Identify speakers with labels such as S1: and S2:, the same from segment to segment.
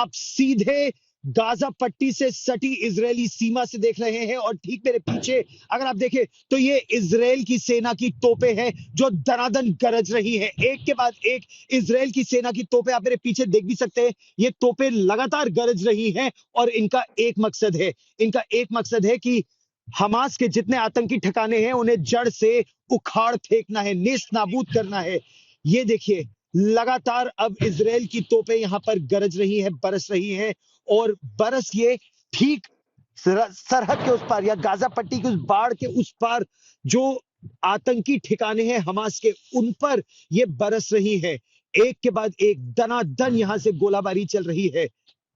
S1: आप सीधे गाजा पट्टी से सटी इजरायली सीमा से देख रहे हैं और ठीक मेरे पीछे अगर आप देखें तो ये इजरायल की सेना की तोपें हैं जो दनादन गरज रही है। एक के बाद एक इजरायल की सेना की तोपें आप मेरे पीछे देख भी सकते हैं। ये तोपें लगातार गरज रही हैं और इनका एक मकसद है कि हमास के जितने आतंकी ठिकाने हैं उन्हें जड़ से उखाड़ फेंकना है, नेस्त नाबूद करना है। ये देखिए लगातार अब इजरायल की तोपें यहां पर गरज रही हैं, बरस रही हैं और बरस ये ठीक सरहद के उस पार या गाजा पट्टी के उस बाढ़ के उस पार जो आतंकी ठिकाने हैं हमास के, उन पर ये बरस रही है। एक के बाद एक दनादन यहां से गोलाबारी चल रही है।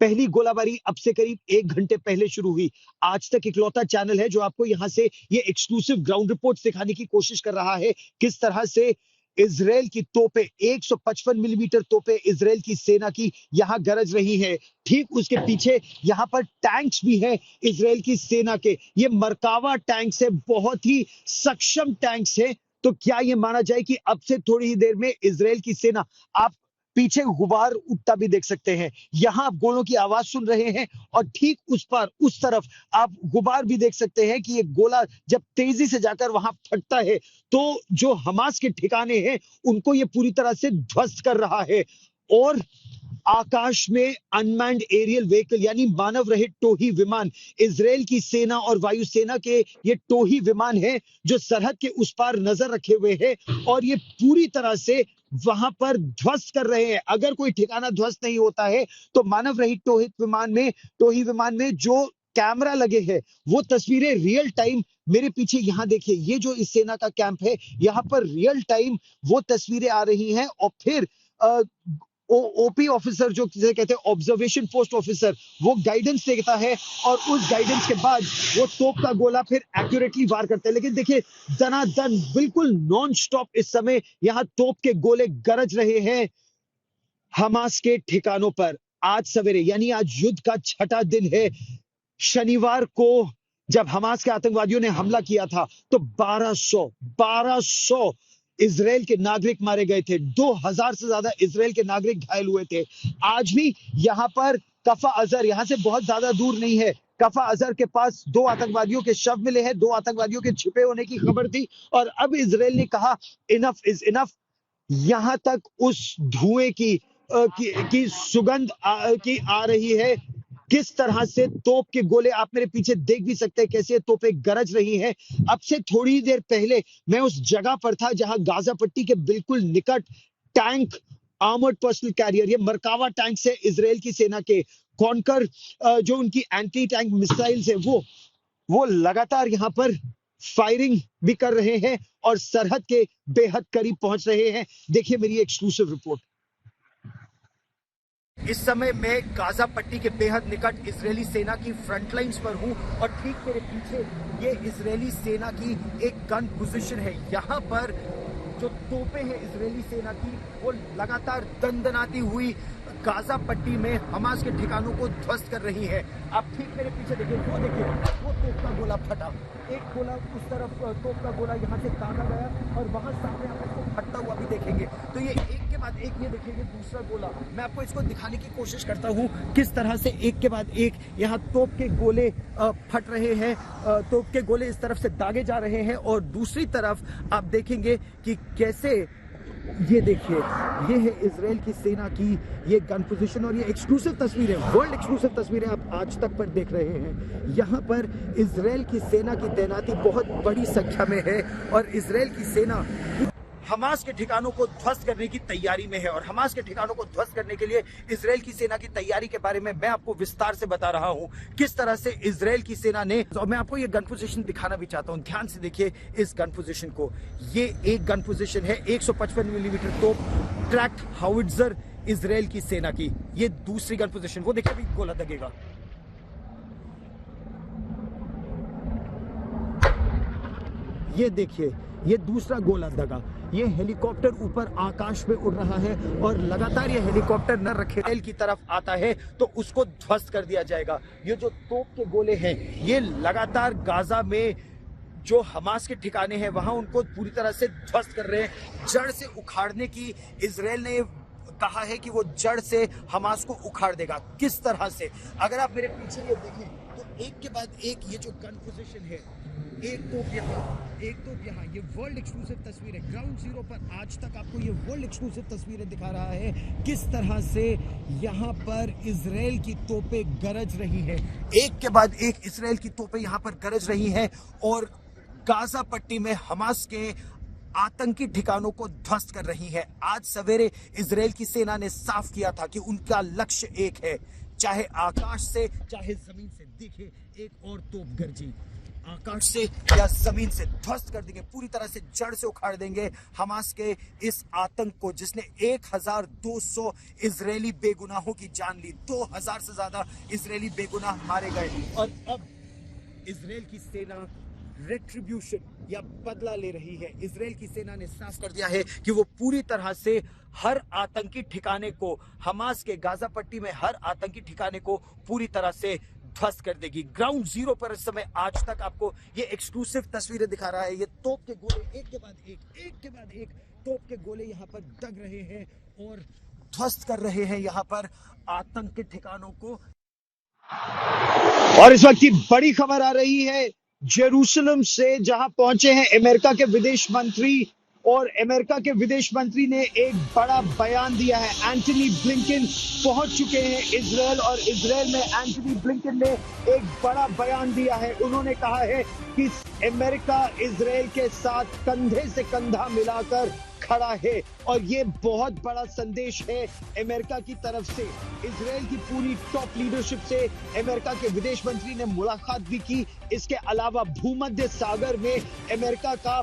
S1: पहली गोलाबारी अब से करीब 1 घंटे पहले शुरू हुई। आज तक इकलौता चैनल है जो आपको यहां से ये एक्सक्लूसिव ग्राउंड रिपोर्ट दिखाने की कोशिश कर रहा है किस तरह से इजरायल की तोपें 155 मिलीमीटर तोपें इजरायल की सेना की यहां गरज रही है। ठीक उसके पीछे यहां पर टैंक्स भी हैं इजरायल की सेना के। ये मरकावा टैंक्स है, बहुत ही सक्षम टैंक्स है। तो क्या ये माना जाए कि अब से थोड़ी ही देर में इजरायल की सेना, आप पीछे गुबार उठता भी देख सकते हैं, यहां आप गोलों की आवाज सुन रहे हैं और ठीक उस पार उस तरफ आप गुबार भी देख सकते हैं कि ये गोला जब तेजी से जाकर वहां फटता है तो जो हमास के ठिकाने हैं उनको ये पूरी तरह से ध्वस्त कर रहा है। और आकाश में अनमैन्ड एरियल व्हीकल यानी मानव रहित टोही विमान, इजरायल की सेना और वायुसेना के ये टोही विमान हैं जो सरहद के उस पार नजर रखे हुए हैं और ये पूरी तरह से वहां पर ध्वस्त कर रहे हैं। अगर कोई ठिकाना ध्वस्त नहीं होता है तो मानव रहित टोही विमान में जो कैमरा लगे हैं वो तस्वीरें रियल टाइम मेरे पीछे यहां देखिए, ये जो इस सेना का कैंप है यहां पर रियल टाइम वो तस्वीरें आ रही हैं। और फिर ओपी ऑफिसर जो जिसे कहते हैं ऑब्जर्वेशन पोस्ट ऑफिसर, वो गाइडेंस देता है और उस गाइडेंस के बाद वो तोप का गोला फिर एक्यूरेटली वार करते हैं। लेकिन देखिए दनादन बिल्कुल नॉन स्टॉप इस समय यहां तोप के गोले गरज रहे हैं हमास के ठिकानों पर। आज सवेरे यानी आज युद्ध का 6ठा दिन है। शनिवार को जब हमास के आतंकवादियों ने हमला किया था तो 1200 इजरायल के नागरिक मारे गए थे, 2000 से ज्यादा इजरायल के नागरिक घायल हुए थे। आज भी यहां पर कफा अजहर यहां से बहुत ज्यादा दूर नहीं है, कफा अजहर के पास 2 आतंकवादियों के शव मिले हैं, 2 आतंकवादियों के छिपे होने की खबर थी और अब इजरायल ने कहा इनफ इज इनफ। यहां तक उस धुएं की सुगंध की आ रही है। किस तरह से तोप के गोले आप मेरे पीछे देख भी सकते हैं कैसे तोपें गरज रही हैं। अब से थोड़ी देर पहले मैं उस जगह पर था जहां गाजा पट्टी के बिल्कुल निकट टैंक, आर्मर्ड पर्सनल कैरियर, ये मरकावा टैंक से इजरायल की सेना के कॉन्कर जो उनकी एंटी टैंक मिसाइल्स है वो लगातार यहां पर फायरिंग भी कर रहे हैं और सरहद के बेहद करीब पहुंच रहे हैं। देखिए मेरी एक्सक्लूसिव रिपोर्ट। इस समय मैं गाजा पट्टी के बेहद निकट इजरायली सेना की फ्रंट लाइंस पर हूं और ठीक मेरे पीछे ये इजरायली सेना की एक गन पोजीशन है। यहाँ पर जो तोपें हैं इजरायली सेना की वो लगातार दंदनाती हुई गाजा पट्टी में हमास के ठिकानों को ध्वस्त कर रही है। आप ठीक मेरे पीछे देखिए वो तोप का गोला फटा, एक गोला उस तरफ तोप का गोला यहाँ से दागा गया और वहां सामने आप इसको फटता हुआ भी देखेंगे। तो ये एक के बाद एक ये देखेंगे दूसरा गोला, मैं आपको इसको दिखाने की कोशिश करता हूँ किस तरह से एक के बाद एक यहाँ तोप के गोले फट रहे हैं, तोप के गोले इस तरफ से दागे जा रहे हैं और दूसरी तरफ आप देखेंगे कि कैसे ये देखिए ये है इजरायल की सेना की ये गन पोजीशन और ये एक्सक्लूसिव तस्वीरें, वर्ल्ड एक्सक्लूसिव तस्वीरें आप आज तक पर देख रहे हैं। यहाँ पर इजरायल की सेना की तैनाती बहुत बड़ी संख्या में है और इजरायल की सेना हमास के ठिकानों को ध्वस्त करने की तैयारी में है और हमास के ठिकानों को ध्वस्त करने के लिए इजरायल की सेना की तैयारी के बारे में मैं आपको विस्तार से बता रहा हूं किस तरह से इजरायल की सेना ने, और मैं आपको ये गन पोजीशन दिखाना भी चाहता हूं। ध्यान से देखिए इस गन पोजीशन को, ये एक गन पोजीशन है 155 मिलीमीटर तोप ट्रैक्ड हाउइट्जर इजरायल की सेना की। ये दूसरी गन पोजीशन, वो देखिए अभी गोला दगेगा, ये देखिए ये दूसरा गोला दगा। ये हेलीकॉप्टर ऊपर आकाश में उड़ रहा है और लगातार ये हेलीकॉप्टर न रखे इजरायल की तरफ आता है तो उसको ध्वस्त कर दिया जाएगा। ये जो तोप के गोले हैं ये लगातार गाजा में जो हमास के ठिकाने हैं वहां उनको पूरी तरह से ध्वस्त कर रहे हैं, जड़ से उखाड़ने की इजरायल ने कहा है कि वो जड़ से हमास को उखाड़ देगा। किस तरह से, अगर आप मेरे पीछे ये देखें तो एक के बाद एक ये जो गन पोजीशन है, एक तोप यहाँ, ये वर्ल्ड एक्सक्लूसिव तस्वीर है। ग्राउंड जीरो पर आज तक आपको ये वर्ल्ड एक्सक्लूसिव तस्वीरें दिखा रहा है किस तरह से यहाँ पर इजराइल की तोपें गरज रही है। एक के बाद एक इजराइल की तोपें यहाँ पर गरज रही है और गाजा पट्टी में हमास के आतंकी ठिकानों को ध्वस्त कर रही है। आज सवेरे इजराइल की सेना ने साफ किया था कि उनका लक्ष्य एक है, चाहे आकाश से चाहे जमीन से। देखिए एक और तोप गरजी, आकाश से या जमीन से ध्वस्त कर देंगे, पूरी तरह से जड़ से उखाड़ देंगे हमास के इस आतंक को, जिसने 1200 इजरायली बेगुनाहों की जान ली। 2000 से ज्यादा इजरायली बेगुनाह मारे गए और अब इजराइल की सेना रेट्रिब्यूशन या बदला ले रही है। इजराइल की सेना ने साफ कर दिया है कि वो पूरी तरह से हर आतंकी ठिकाने को, हमास के गाजा पट्टी में हर आतंकी ठिकाने को पूरी तरह से ध्वस्त कर देगी। ग्राउंड जीरो पर इस समय आज तक आपको ये एक्सक्लूसिव तस्वीरें दिखा रहा है। ये तोप के गोले एक के बाद एक तोप के गोले यहाँ पर दग रहे हैं और ध्वस्त कर रहे हैं यहाँ पर आतंक के ठिकानों को। और इस वक्त की बड़ी खबर आ रही है जेरूसलम से, जहां पहुंचे हैं अमेरिका के विदेश मंत्री, और अमेरिका के विदेश मंत्री ने एक बड़ा बयान दिया है। एंटनी ब्लिंकन पहुंच चुके हैं इजराइल, और इजराइल में एंटनी ब्लिंकन ने एक बड़ा बयान दिया है। उन्होंने कहा है कि अमेरिका इजराइल के साथ कंधे से कंधा मिलाकर खड़ा है, और ये बहुत बड़ा संदेश है अमेरिका की तरफ से। इजराइल की पूरी टॉप लीडरशिप से अमेरिका के विदेश मंत्री ने मुलाकात भी की। इसके अलावा भूमध्य सागर में अमेरिका का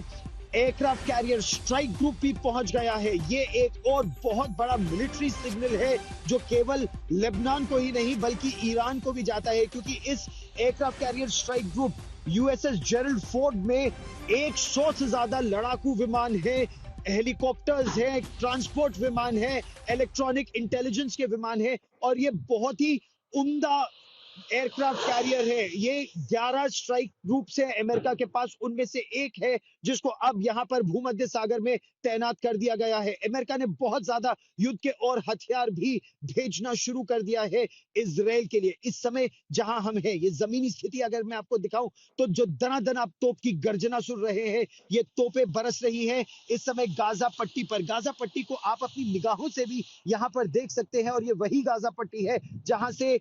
S1: एयरक्राफ्ट कैरियर स्ट्राइक ग्रुप भी पहुंच गया है। ये एक और बहुत बड़ा मिलिट्री सिग्नल है जो केवल लेबनान को ही नहीं बल्कि ईरान को भी जाता है, क्योंकि इस aircraft carrier strike group USS Gerald Ford में 100 से ज्यादा लड़ाकू विमान है, हेलीकॉप्टर्स हैं, ट्रांसपोर्ट विमान है, इलेक्ट्रॉनिक इंटेलिजेंस के विमान है, और ये बहुत ही उम्दा एयरक्राफ्ट कैरियर है। ये 11 स्ट्राइक ग्रुप से अमेरिका के पास, उनमें से एक है जिसको अब यहां पर भूमध्य सागर में तैनात कर दिया गया है। अमेरिका ने बहुत ज्यादा युद्ध के और हथियार भी भेजना शुरू कर दिया है इजराइल के लिए। इस समय जहां हम हैं, ये जमीनी स्थिति अगर मैं आपको दिखाऊं तो जो दनादन आप तोप की गर्जना सुन रहे हैं, ये तोपें बरस रही हैं इस समय गाजा पट्टी पर। गाजा पट्टी को आप अपनी निगाहों से भी यहां पर देख सकते हैं, और ये वही गाजा पट्टी है जहां से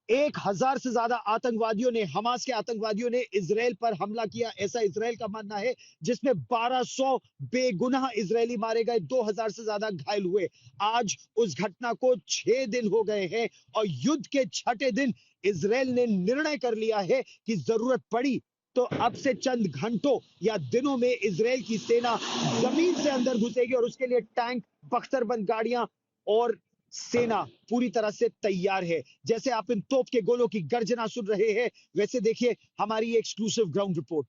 S1: 1000 से ज्यादा आतंकवादियों ने, हमास के आतंकवादियों ने इजराइल पर हमला किया, ऐसा इजराइल का मानना है, जिसमें 1200 बेगुनाह इजरायली मारे गए, 2000 से ज्यादा घायल हुए। आज उस घटना को 6 दिन हो गए हैं, और युद्ध के 6ठे दिन इजराइल ने निर्णय कर लिया है कि जरूरत पड़ी तो अब से चंद घंटों या दिनों में इजराइल की सेना जमीन से अंदर घुसेगी, और उसके लिए टैंक, बख्तरबंद गाड़ियां और सेना पूरी तरह से तैयार है। जैसे आप इन तोप के गोलों की गर्जना सुन रहे हैं, वैसे देखिए हमारी एक्सक्लूसिव ग्राउंड रिपोर्ट।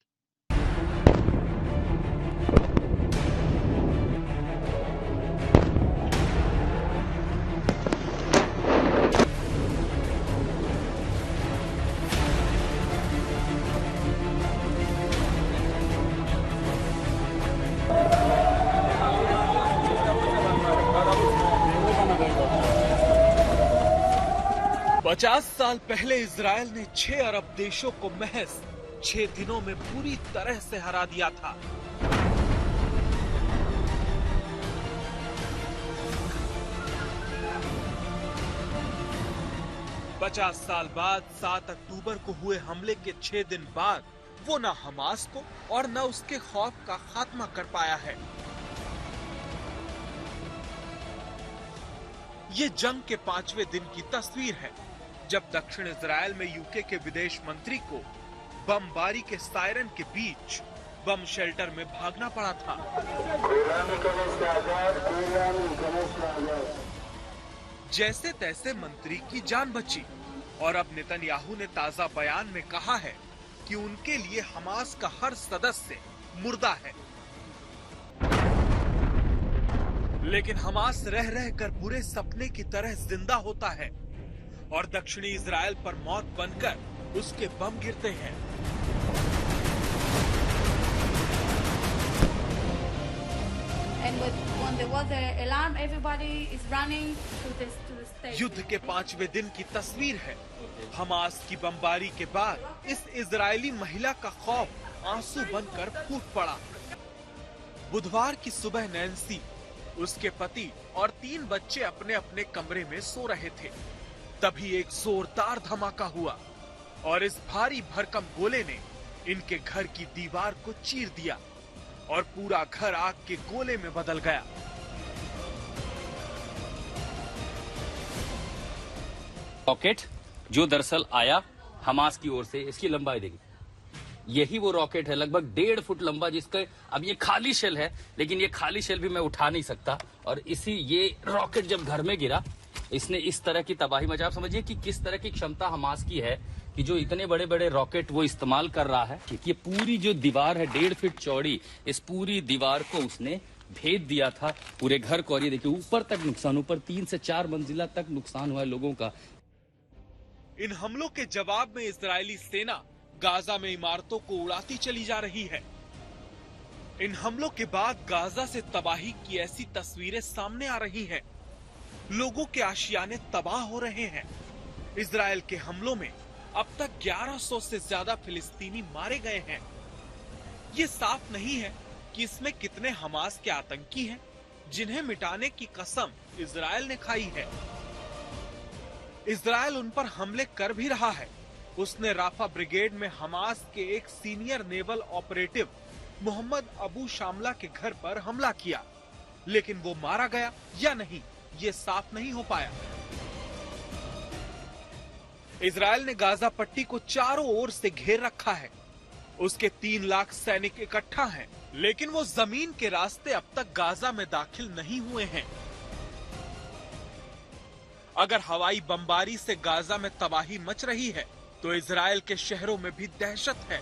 S2: 50 साल पहले इजराइल ने 6 अरब देशों को महज 6 दिनों में पूरी तरह से हरा दिया था। पचास साल बाद 7 अक्टूबर को हुए हमले के 6 दिन बाद वो न हमास को और न उसके खौफ का खात्मा कर पाया है। ये जंग के 5वें दिन की तस्वीर है, जब दक्षिण इजराइल में यूके के विदेश मंत्री को बमबारी के सायरन के बीच बम शेल्टर में भागना पड़ा था। जैसे तैसे मंत्री की जान बची, और अब नेतन्याहू ने ताजा बयान में कहा है कि उनके लिए हमास का हर सदस्य मुर्दा है। लेकिन हमास रह रहकर बुरे सपने की तरह जिंदा होता है, और दक्षिणी इजराइल पर मौत बनकर उसके बम गिरते हैं।
S3: And when there was an alarm, everybody is running to the stage.
S2: युद्ध के 5वें दिन की तस्वीर है। हमास की बमबारी के बाद इस इजरायली महिला का खौफ आंसू बनकर फूट पड़ा। बुधवार की सुबह नैन्सी, उसके पति और 3 बच्चे अपने अपने कमरे में सो रहे थे। तभी एक जोरदार धमाका हुआ और इस भारी भरकम गोले ने इनके घर की दीवार को चीर दिया और पूरा घर आग के गोले में बदल गया।
S4: रॉकेट जो दरअसल आया हमास की ओर से, इसकी लंबाई देखिए, यही वो रॉकेट है लगभग 1.5 फुट लंबा, जिसका अब ये खाली शेल है, लेकिन ये खाली शेल भी मैं उठा नहीं सकता। और ये रॉकेट जब घर में गिरा, इसने इस तरह की तबाही मचा। आप समझिए कि किस तरह की क्षमता हमास की है कि जो इतने बड़े बड़े रॉकेट वो इस्तेमाल कर रहा है। ये पूरी जो दीवार है 1.5 फीट चौड़ी, इस पूरी दीवार को उसने भेद दिया था पूरे घर को। और ये देखिए ऊपर तक नुकसान, ऊपर 3 से 4 मंजिला तक नुकसान हुआ है लोगों का।
S2: इन हमलों के जवाब में इजरायली सेना गाजा में इमारतों को उड़ाती चली जा रही है। इन हमलों के बाद गाजा से तबाही की ऐसी तस्वीरें सामने आ रही हैं। लोगों के आशियाने तबाह हो रहे हैं। इजरायल के हमलों में अब तक 1100 से ज्यादा फिलिस्तीनी मारे गए हैं। ये साफ नहीं है कि इसमें कितने हमास के आतंकी हैं, जिन्हें मिटाने की कसम इजरायल ने खाई है। इजरायल उन पर हमले कर भी रहा है। उसने राफा ब्रिगेड में हमास के एक senior naval operative Mohammed Abu Shamla के घर पर हमला किया, लेकिन वो मारा गया या नहीं ये साफ नहीं हो पाया। इजरायल ने गाजा पट्टी को चारों ओर से घेर रखा है। उसके 3 लाख सैनिक इकट्ठा हैं, लेकिन वो जमीन के रास्ते अब तक गाजा में दाखिल नहीं हुए हैं। अगर हवाई बमबारी से गाजा में तबाही मच रही है, तो इजरायल के शहरों में भी दहशत है।